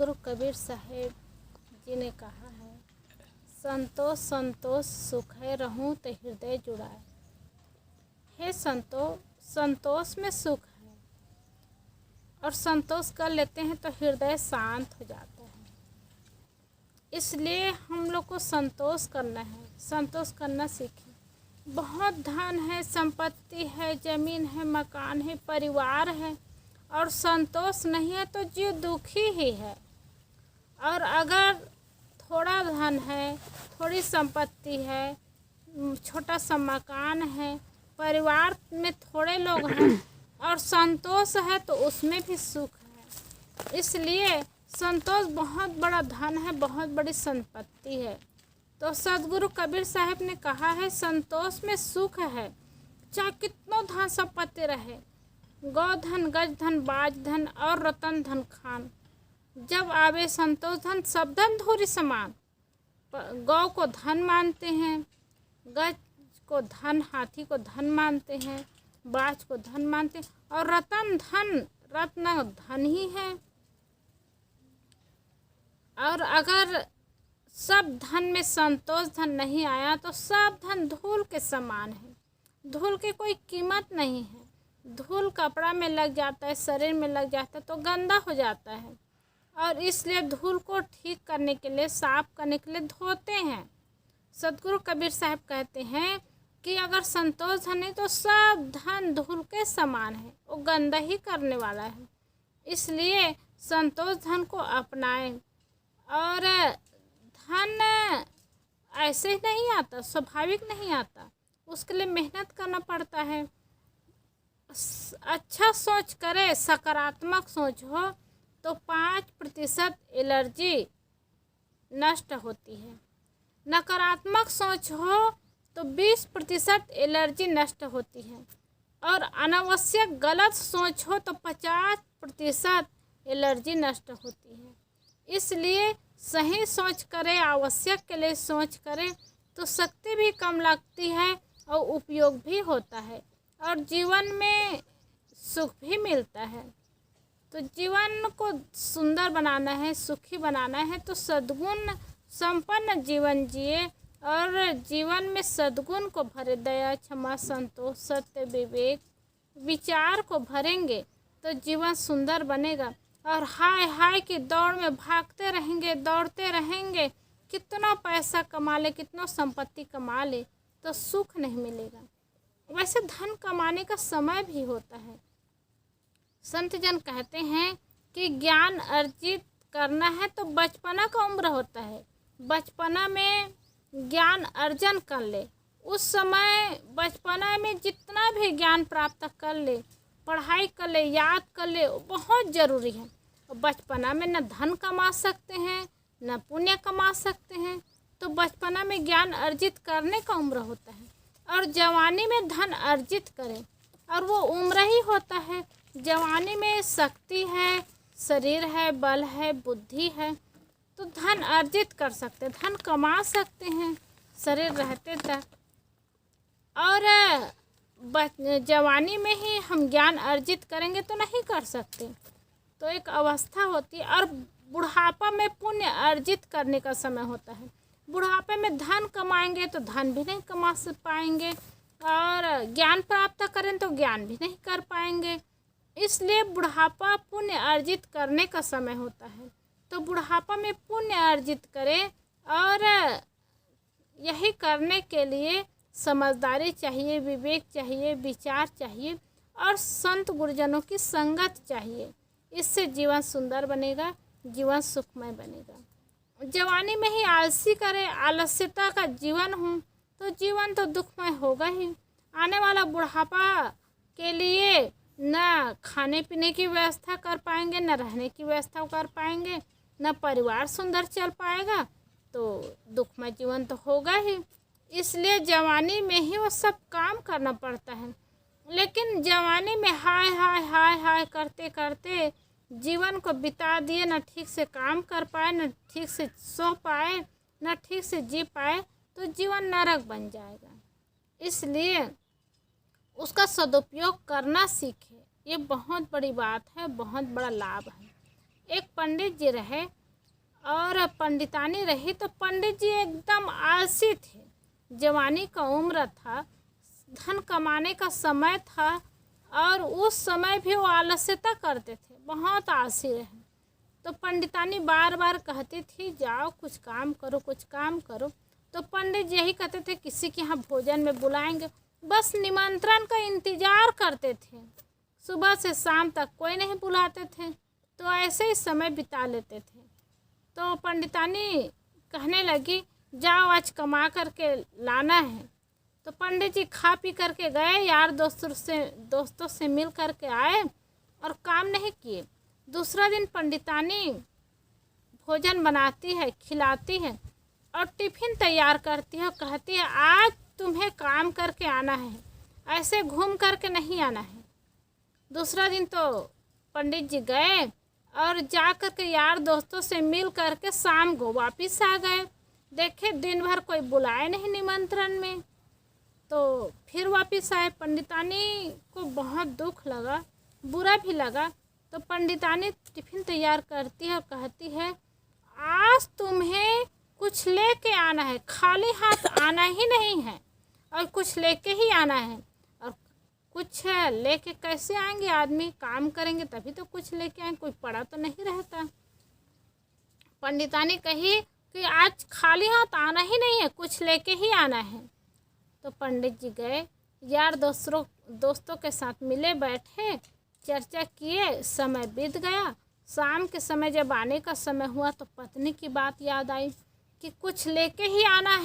सदगुरु कबीर साहेब जी ने कहा है, संतोष संतोष सुख है, रहूं तो हृदय जुड़ाए। हे संतोष में सुख है और संतोष कर लेते हैं तो हृदय शांत हो जाता है। इसलिए हम लोग को संतोष करना है, संतोष करना सीखें। बहुत धन है, संपत्ति है, ज़मीन है, मकान है, परिवार है और संतोष नहीं है तो जीव दुखी ही है। और अगर थोड़ा धन है, थोड़ी संपत्ति है, छोटा सा मकान है, परिवार में थोड़े लोग हैं और संतोष है तो उसमें भी सुख है। इसलिए संतोष बहुत बड़ा धन है, बहुत बड़ी संपत्ति है। तो सदगुरु कबीर साहब ने कहा है, संतोष में सुख है, चाहे कितना धन संपत्ति रहे, गौधन, गजधन, बाजधन और रतन धन खान। जब आवे संतोष धन, सब धन धूरी समान। गौ को धन मानते हैं, गज को धन, हाथी को धन मानते हैं, बाज को धन मानते हैं और रतन धन, रत्न धन ही है। और अगर सब धन में संतोष धन नहीं आया तो सब धन धूल के समान है। धूल की कोई कीमत नहीं है। धूल कपड़ा में लग जाता है, शरीर में लग जाता है तो गंदा हो जाता है और इसलिए धूल को ठीक करने के लिए, साफ करने के लिए धोते हैं। सदगुरु कबीर साहब कहते हैं कि अगर संतोष धन है तो सब धन धूल के समान है, वो गंदा ही करने वाला है। इसलिए संतोष धन को अपनाएं। और धन ऐसे ही नहीं आता, स्वाभाविक नहीं आता, उसके लिए मेहनत करना पड़ता है। अच्छा सोच करे, सकारात्मक सोच हो तो 5% एलर्जी नष्ट होती है। नकारात्मक सोच हो तो 20% एलर्जी नष्ट होती है और अनावश्यक गलत सोच हो तो 50% एलर्जी नष्ट होती है। इसलिए सही सोच करें, आवश्यक के लिए सोच करें तो शक्ति भी कम लगती है और उपयोग भी होता है और जीवन में सुख भी मिलता है। तो जीवन को सुंदर बनाना है, सुखी बनाना है तो सद्गुण संपन्न जीवन जिए और जीवन में सद्गुण को भरे, दया, क्षमा, संतोष, सत्य, विवेक, विचार को भरेंगे तो जीवन सुंदर बनेगा। और हाय हाय की दौड़ में भागते रहेंगे, दौड़ते रहेंगे, कितना पैसा कमा ले, कितना संपत्ति कमा ले तो सुख नहीं मिलेगा। वैसे धन कमाने का समय भी होता है। संत जन कहते हैं कि ज्ञान अर्जित करना है तो बचपना का उम्र होता है, बचपना में ज्ञान अर्जन कर ले। उस समय बचपना में जितना भी ज्ञान प्राप्त कर ले, पढ़ाई कर ले, याद कर ले, बहुत ज़रूरी है। बचपना में न धन कमा सकते हैं, न पुण्य कमा सकते हैं, तो बचपना में ज्ञान अर्जित करने का उम्र होता है। और जवानी में धन अर्जित करें और वो उम्र ही होता है। जवानी में शक्ति है, शरीर है, बल है, बुद्धि है तो धन अर्जित कर सकते, धन कमा सकते हैं शरीर रहते तक। और जवानी में ही हम ज्ञान अर्जित करेंगे तो नहीं कर सकते, तो एक अवस्था होती है। और बुढ़ापा में पुण्य अर्जित करने का समय होता है। बुढ़ापे में धन कमाएंगे तो धन भी नहीं कमा पाएंगे और ज्ञान प्राप्त करें तो ज्ञान भी नहीं कर पाएंगे। इसलिए बुढ़ापा पुण्य अर्जित करने का समय होता है। तो बुढ़ापा में पुण्य अर्जित करें और यही करने के लिए समझदारी चाहिए, विवेक चाहिए, विचार चाहिए और संत गुरुजनों की संगत चाहिए। इससे जीवन सुंदर बनेगा, जीवन सुखमय बनेगा। जवानी में ही आलसी करे, आलस्यता का जीवन हो तो जीवन तो दुखमय होगा ही। आने वाला बुढ़ापा के लिए न खाने पीने की व्यवस्था कर पाएंगे, न रहने की व्यवस्था कर पाएंगे, न परिवार सुंदर चल पाएगा, तो दुखमय जीवन तो होगा ही। इसलिए जवानी में ही वो सब काम करना पड़ता है। लेकिन जवानी में हाय हाय हाय हाय करते करते जीवन को बिता दिए, न ठीक से काम कर पाए, न ठीक से सो पाए, न ठीक से जी पाए, तो जीवन नरक बन जाएगा। इसलिए उसका सदुपयोग करना सीखे, ये बहुत बड़ी बात है, बहुत बड़ा लाभ है। एक पंडित जी रहे और पंडितानी रही। तो पंडित जी एकदम आलसी थे, जवानी का उम्र था, धन कमाने का समय था और उस समय भी वो आलस्यता करते थे, बहुत आलसी रहे। तो पंडितानी बार बार कहती थी जाओ कुछ काम करो, कुछ काम करो। तो पंडित यही कहते थे किसी के यहाँ भोजन में बुलाएंगे, बस निमंत्रण का इंतज़ार करते थे। सुबह से शाम तक कोई नहीं बुलाते थे, तो ऐसे ही समय बिता लेते थे। तो पंडितानी कहने लगी जाओ आज कमा करके लाना है। तो पंडित जी खा पी करके गए, यार दोस्तों से मिल करके आए और काम नहीं किए। दूसरा दिन पंडितानी भोजन बनाती है, खिलाती है और टिफ़िन तैयार करती है और कहती है आज तुम्हें काम करके आना है, ऐसे घूम करके नहीं आना है। दूसरा दिन तो पंडित जी गए और जा कर के यार दोस्तों से मिल करके शाम को वापस आ गए। देखे दिन भर कोई बुलाए नहीं निमंत्रण में, तो फिर वापस आए। पंडितानी को बहुत दुख लगा, बुरा भी लगा। तो पंडितानी टिफ़िन तैयार करती है और कहती है आज तुम्हें कुछ लेके आना है, खाली हाथ आना ही नहीं है और कुछ लेके ही आना है। और कुछ लेके कैसे आएंगे, आदमी काम करेंगे तभी तो कुछ लेके आएंगे, कोई पड़ा तो नहीं रहता। पंडितानी कही कि आज खाली हाथ आना ही नहीं है, कुछ लेके ही आना है। तो पंडित जी गए, यार दोस्तों के साथ मिले, बैठे, चर्चा किए, समय बीत गया। शाम के समय जब आने का समय हुआ तो पत्नी की बात याद आई कि कुछ लेके ही आना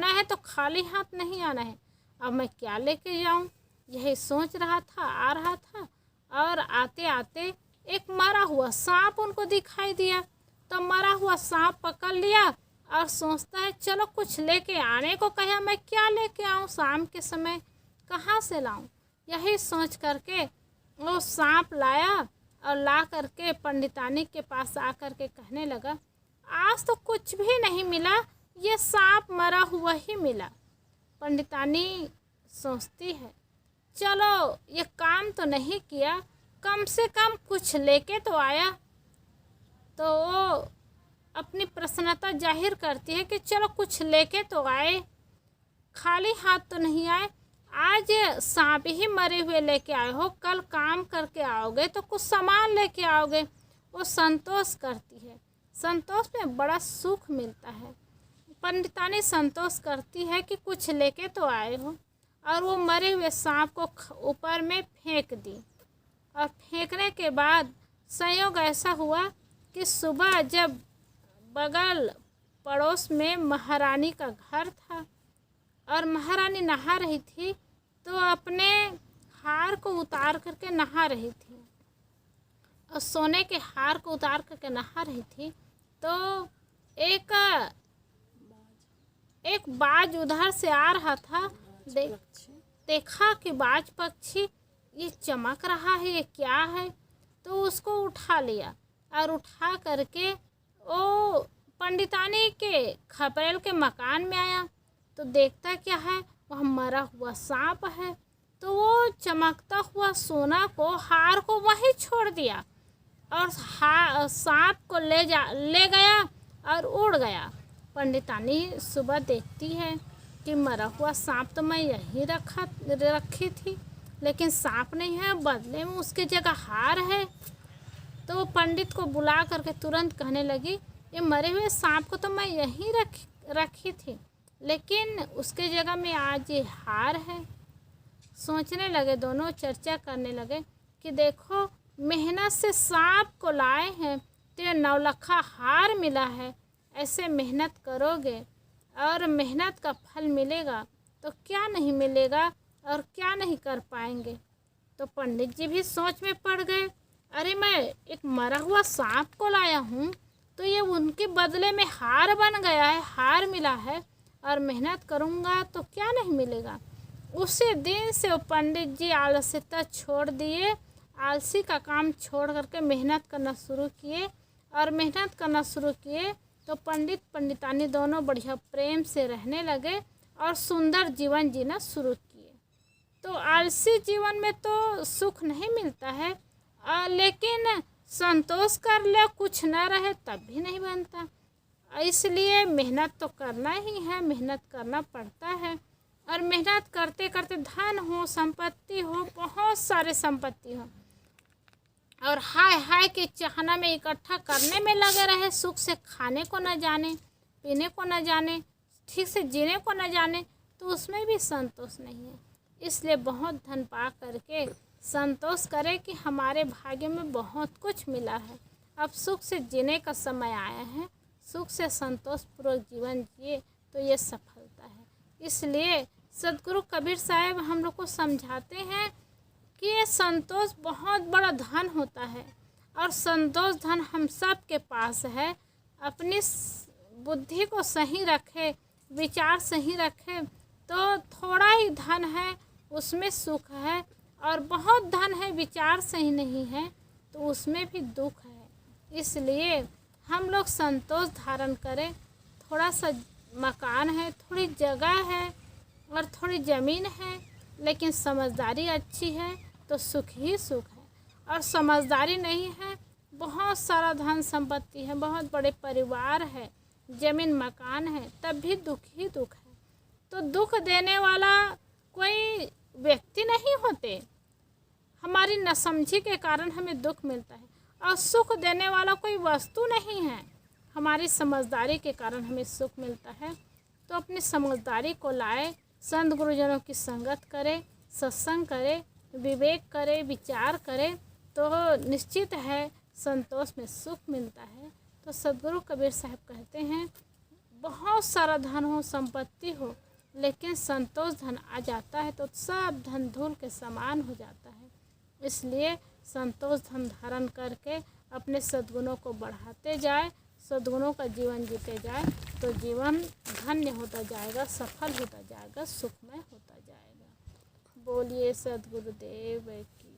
है तो खाली हाथ नहीं आना है। अब मैं क्या लेके जाऊं, यही सोच रहा था, आ रहा था और आते आते एक मरा हुआ सांप उनको दिखाई दिया। तो मरा हुआ सांप पकड़ लिया और सोचता है चलो कुछ लेके आने को कहा, मैं क्या लेके आऊं, शाम के समय कहाँ से लाऊं। यही सोच करके वो सांप लाया और ला करके पंडितानी के पास आ करके कहने लगा आज तो कुछ भी नहीं मिला, ये सांप मरा हुआ ही मिला। पंडितानी सोचती है चलो ये काम तो नहीं किया, कम से कम कुछ लेके तो आया। तो वो अपनी प्रसन्नता जाहिर करती है कि चलो कुछ लेके तो आए, खाली हाथ तो नहीं आए। आज सांप ही मरे हुए लेके आए हो, कल काम करके आओगे तो कुछ सामान लेके आओगे। वो संतोष करती है, संतोष में बड़ा सुख मिलता है। पंडितानी संतोष करती है कि कुछ लेके तो आए हो और वो मरे हुए सांप को ऊपर में फेंक दी। और फेंकने के बाद संयोग ऐसा हुआ कि सुबह जब बगल पड़ोस में महारानी का घर था और महारानी नहा रही थी तो अपने हार को उतार करके नहा रही थी और सोने के हार को उतार करके नहा रही थी। तो एक बाज उधर से आ रहा था। देखा कि बाज पक्षी ये चमक रहा है, ये क्या है, तो उसको उठा लिया और उठा करके वो पंडितानी के खपरेल के मकान में आया। तो देखता क्या है, वह मरा हुआ सांप है। तो वो चमकता हुआ सोना को, हार को वहीं छोड़ दिया और सांप को ले गया और उड़ गया। पंडितानी सुबह देखती है कि मरा हुआ सांप तो मैं यहीं रखी थी, लेकिन सांप नहीं है, बदले में उसकी जगह हार है। तो वो पंडित को बुला करके तुरंत कहने लगी ये मरे हुए सांप को तो मैं यहीं रखी थी, लेकिन उसके जगह में आज ये हार है। सोचने लगे, दोनों चर्चा करने लगे कि देखो मेहनत से सांप को लाए हैं तो ये 9 लखा हार मिला है। ऐसे मेहनत करोगे और मेहनत का फल मिलेगा तो क्या नहीं मिलेगा और क्या नहीं कर पाएंगे। तो पंडित जी भी सोच में पड़ गए, अरे मैं एक मरा हुआ सांप को लाया हूँ तो ये उनके बदले में हार बन गया है, हार मिला है, और मेहनत करूँगा तो क्या नहीं मिलेगा। उसी दिन से वो पंडित जी आलस्यता छोड़ दिए, आलसी का काम छोड़ करके मेहनत करना शुरू किए। और मेहनत करना शुरू किए तो पंडित पंडितानी दोनों बढ़िया प्रेम से रहने लगे और सुंदर जीवन जीना शुरू किए। तो आलसी जीवन में तो सुख नहीं मिलता है, लेकिन संतोष कर ले कुछ न रहे तब भी नहीं बनता। इसलिए मेहनत तो करना ही है, मेहनत करना पड़ता है। और मेहनत करते करते धन हो, संपत्ति हो, बहुत सारे संपत्ति हो, और हाय हाय के चाहना में इकट्ठा करने में लगे रहे, सुख से खाने को न जाने, पीने को न जाने, ठीक से जीने को न जाने, तो उसमें भी संतोष नहीं है। इसलिए बहुत धन पा करके संतोष करें कि हमारे भाग्य में बहुत कुछ मिला है, अब सुख से जीने का समय आया है, सुख से संतोषपूर्वक जीवन जिए तो ये सफलता है। इसलिए सदगुरु कबीर साहब हम लोग को समझाते हैं कि ये संतोष बहुत बड़ा धन होता है, और संतोष धन हम सब के पास है। अपनी बुद्धि को सही रखे, विचार सही रखे, तो थोड़ा ही धन है उसमें सुख है, और बहुत धन है विचार सही नहीं है तो उसमें भी दुख है। इसलिए हम लोग संतोष धारण करें। थोड़ा सा मकान है, थोड़ी जगह है और थोड़ी ज़मीन है, लेकिन समझदारी अच्छी है तो सुख ही सुख है। और समझदारी नहीं है, बहुत सारा धन संपत्ति है, बहुत बड़े परिवार है, ज़मीन मकान है, तब भी दुख ही दुख है। तो दुख देने वाला कोई व्यक्ति नहीं होते, हमारी नासमझी के कारण हमें दुख मिलता है। और सुख देने वाला कोई वस्तु नहीं है, हमारी समझदारी के कारण हमें सुख मिलता है। तो अपनी समझदारी को लाए, संत गुरुजनों की संगत करे, सत्संग करे, विवेक करे, विचार करे, तो निश्चित है संतोष में सुख मिलता है। तो सदगुरु कबीर साहब कहते हैं बहुत सारा धन हो, संपत्ति हो, लेकिन संतोष धन आ जाता है तो सब धन धूल के समान हो जाता है। इसलिए संतोष धन धारण करके अपने सद्गुणों को बढ़ाते जाए, सद्गुणों का जीवन जीते जाए, तो जीवन धन्य होता जाएगा, सफल होता जाएगा, सुखमय होता जाएगा। बोलिए सद्गुरुदेव की।